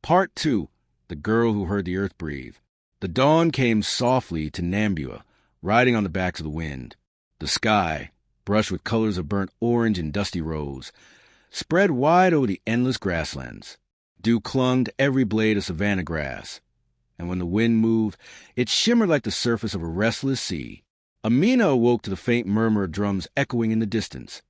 Part 2. The Girl Who Heard the Earth Breathe. The dawn came softly to Nambua, riding on the backs of the wind. The sky, brushed with colors of burnt orange and dusty rose, spread wide over the endless grasslands. Dew clung to every blade of savanna grass, and when the wind moved, it shimmered like the surface of a restless sea. Amina awoke to the faint murmur of drums echoing in the distance.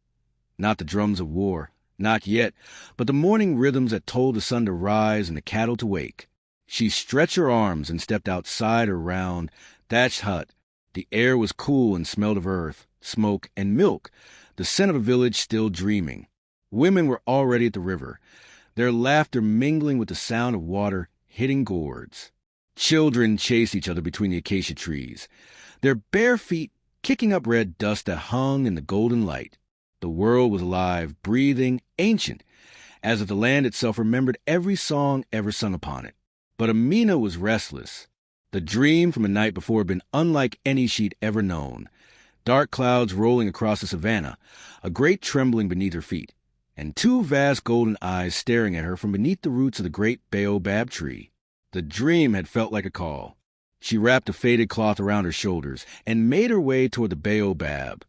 Not the drums of war, not yet, but the morning rhythms that told the sun to rise and the cattle to wake. She stretched her arms and stepped outside her round, thatched hut. The air was cool and smelled of earth, smoke, and milk, the scent of a village still dreaming. Women were already at the river, their laughter mingling with the sound of water hitting gourds. Children chased each other between the acacia trees, their bare feet kicking up red dust that hung in the golden light. The world was alive, breathing, ancient, as if the land itself remembered every song ever sung upon it. But Amina was restless. The dream from a night before had been unlike any she'd ever known. Dark clouds rolling across the savannah, a great trembling beneath her feet, and two vast golden eyes staring at her from beneath the roots of the great baobab tree. The dream had felt like a call. She wrapped a faded cloth around her shoulders and made her way toward the baobab,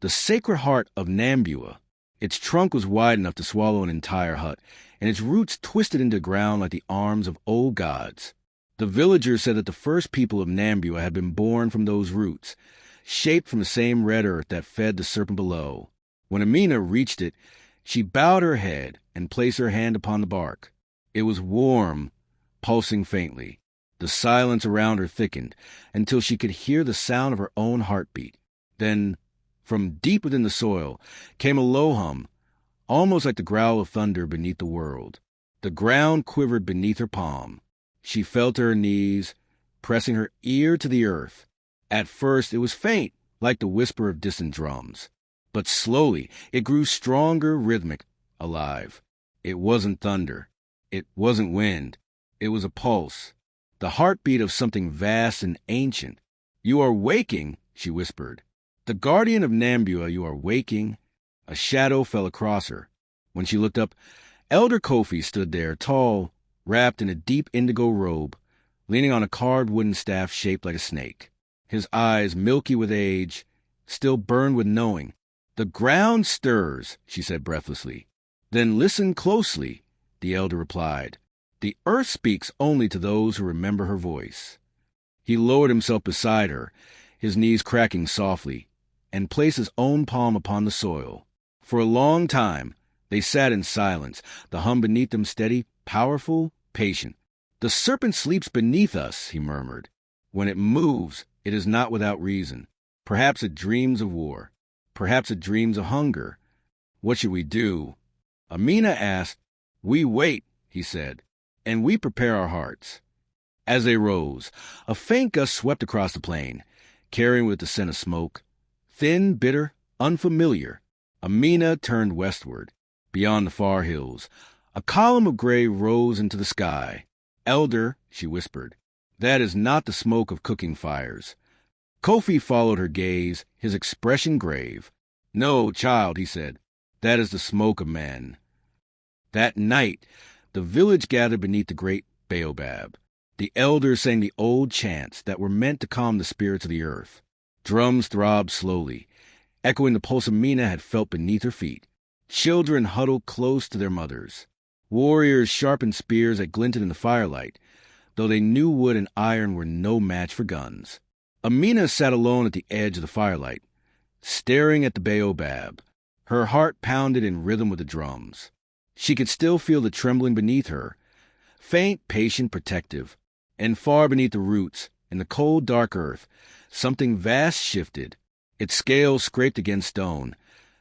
the sacred heart of Nambua. Its trunk was wide enough to swallow an entire hut, and its roots twisted into the ground like the arms of old gods. The villagers said that the first people of Nambua had been born from those roots, shaped from the same red earth that fed the serpent below. When Amina reached it, she bowed her head and placed her hand upon the bark. It was warm, pulsing faintly. The silence around her thickened until she could hear the sound of her own heartbeat. Then, from deep within the soil, came a low hum, almost like the growl of thunder beneath the world. The ground quivered beneath her palm. She fell to her knees, pressing her ear to the earth. At first it was faint, like the whisper of distant drums. But slowly it grew stronger, rhythmic, alive. It wasn't thunder. It wasn't wind. It was a pulse, the heartbeat of something vast and ancient. "You are waking," she whispered. "The guardian of Nambua, you are waking." A shadow fell across her. When she looked up, Elder Kofi stood there, tall, wrapped in a deep indigo robe, leaning on a carved wooden staff shaped like a snake. His eyes, milky with age, still burned with knowing. "The ground stirs," she said breathlessly. "Then listen closely," the elder replied. "The earth speaks only to those who remember her voice." He lowered himself beside her, his knees cracking softly, and placed his own palm upon the soil. For a long time, they sat in silence, the hum beneath them steady, powerful, patient. "The serpent sleeps beneath us," he murmured. "When it moves, it is not without reason. Perhaps it dreams of war. Perhaps it dreams of hunger. What should we do?" Amina asked. "We wait," he said, "and we prepare our hearts." As they rose, a faint gust swept across the plain, carrying with it the scent of smoke. Thin, bitter, unfamiliar. Amina turned westward. Beyond the far hills, a column of gray rose into the sky. "Elder," she whispered, "that is not the smoke of cooking fires." Kofi followed her gaze, his expression grave. "No, child," he said, "that is the smoke of men." That night, the village gathered beneath the great baobab. The elders sang the old chants that were meant to calm the spirits of the earth. Drums throbbed slowly, echoing the pulse Amina had felt beneath her feet. Children huddled close to their mothers. Warriors sharpened spears that glinted in the firelight, though they knew wood and iron were no match for guns. Amina sat alone at the edge of the firelight, staring at the baobab. Her heart pounded in rhythm with the drums. She could still feel the trembling beneath her, faint, patient, protective. And far beneath the roots, in the cold, dark earth, something vast shifted. Its scales scraped against stone,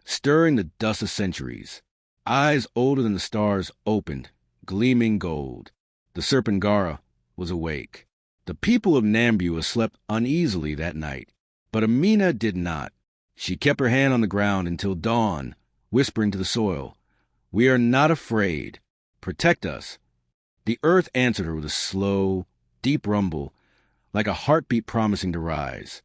stirring the dust of centuries. Eyes older than the stars opened, gleaming gold. The serpent Gara was awake. The people of Nambua slept uneasily that night, but Amina did not. She kept her hand on the ground until dawn, whispering to the soil, "We are not afraid. Protect us." The earth answered her with a slow, deep rumble, like a heartbeat promising to rise.